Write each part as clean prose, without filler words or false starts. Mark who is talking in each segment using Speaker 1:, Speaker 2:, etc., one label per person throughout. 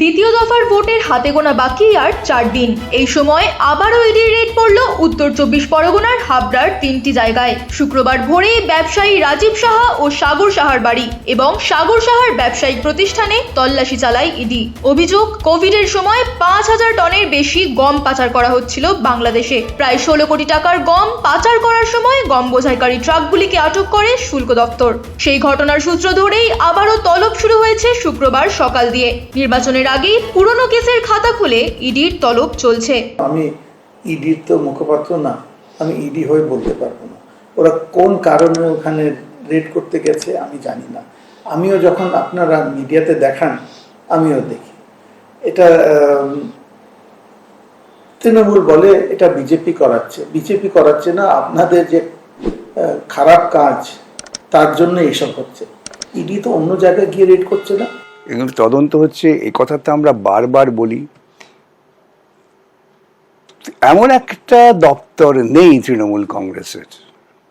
Speaker 1: দ্বিতীয় দফার ভোটের হাতে গোনা বাকি আর 4 দিন। এই সময় আবারও ইডির রেড পড়ল উত্তর 24 পরগনার হাবড়ার 3টি জায়গায়। শুক্রবার ভোরে ব্যবসায়ী রাজীব সাহা ও সাগর সাহার বাড়ি এবং সাগর সাহার ব্যবসায়িক প্রতিষ্ঠানে তল্লাশি চালায় ইডি। অভিযোগ, কোভিডের সময় 5000 টনের বেশি গম পাচার করা হচ্ছিল বাংলাদেশে। প্রায় 16 কোটি টাকার গম পাচার করার সময় গম বোঝাইকারী ট্রাকগুলিকে আটক করে শুল্ক দপ্তর। সেই ঘটনার সূত্র ধরেই আবারও তলব শুরু হয়েছে শুক্রবার সকাল দিয়ে। নির্বাচনের আগেই পুরনো কেসের খাতা খুলে ইডির তলব চলছে।
Speaker 2: আমি ইডির তো মুখপাত্র না, আমি ইডি হয়ে বলতে পারবো না ওরা কোন কারণে ওখানে রেড করতে গেছে আমি জানি না। আমিও যখন আপনারা মিডিয়াতে দেখান আমিও দেখি। এটা তৃণমূল বলে এটা বিজেপি করাচ্ছে না, আপনাদের যে খারাপ কাজ তার জন্য এসব হচ্ছে। ইডি তো অন্য জায়গায় গিয়ে রেড করছে না।
Speaker 3: এগুলো তদন্ত হচ্ছে, এই কথাটা আমরা বারবার বলি। এমন একটা দপ্তর নেই তৃণমূল কংগ্রেসের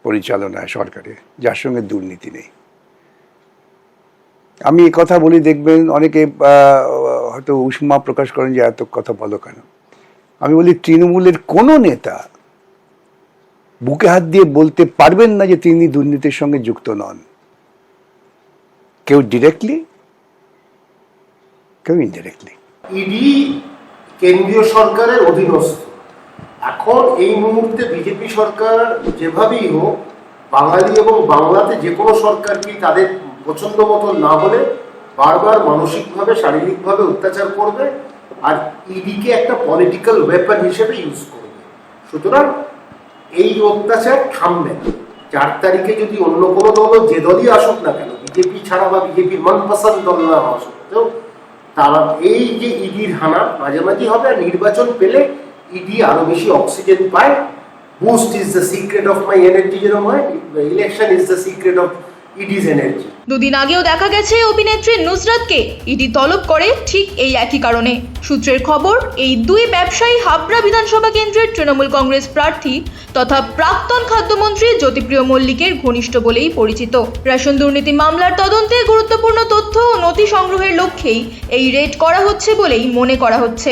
Speaker 3: পরিচালনায় সরকারে যার সঙ্গে দুর্নীতি নেই। আমি এই কথা বলি, দেখবেন অনেকে হয়তো উষ্মা প্রকাশ করেন যে এত কথা বলো কেন। আমি বলি তৃণমূলের কোনো নেতা বুকে হাত দিয়ে বলতে পারবেন না যে তিনি দুর্নীতির সঙ্গে যুক্ত নন। কেউ ডিরেক্টলি, কেউ ইনডিরেক্টলি।
Speaker 4: ইডি কেন্দ্রীয় সরকারের অধীনস্থ। এখন এই মুহূর্তে বিজেপি সরকার যেভাবেই হোক, বাঙালি এবং বাংলাতে যে কোনো সরকারকে তাদের পছন্দ মতো না হলে বারবার মানসিকভাবে শারীরিকভাবে অত্যাচার করবে আর ইডিকে একটা পলিটিক্যাল ওয়েপন হিসেবে ইউজ করবে। সুতরাং এই অত্যাচার থামবে না। 4 তারিখে যদি অন্য কোনো দল, যে দলই আসুক না কেন, বিজেপি ছাড়া বা বিজেপির মনপসন্দ দল না হওয়া সত্ত্বেও, তারা এই যে ইডির হানা মাঝামাঝি হবে। আর নির্বাচন পেলে ইডি আরো বেশি অক্সিজেন পায়। Boost is the secret of my energy, যেরকম হয় election is the secret of ইডিজ এনার্জি।
Speaker 1: দুদিন আগেও দেখা গেছে অভিনেত্রী নুসরাতকে ইডি তলব করে ঠিক এই একই কারণে। সূত্রের খবর, এই দুই ব্যবসায়ী হাবড়া বিধানসভা কেন্দ্রের তৃণমূল কংগ্রেস প্রার্থী তথা প্রাক্তন খাদ্যমন্ত্রী জ্যোতিপ্রিয় মল্লিকের ঘনিষ্ঠ বলেই পরিচিত। রেশন দুর্নীতি মামলার তদন্তে গুরুত্বপূর্ণ তথ্য ও নথি সংগ্রহের লক্ষ্যেই এই রেড করা হচ্ছে বলেই মনে করা হচ্ছে।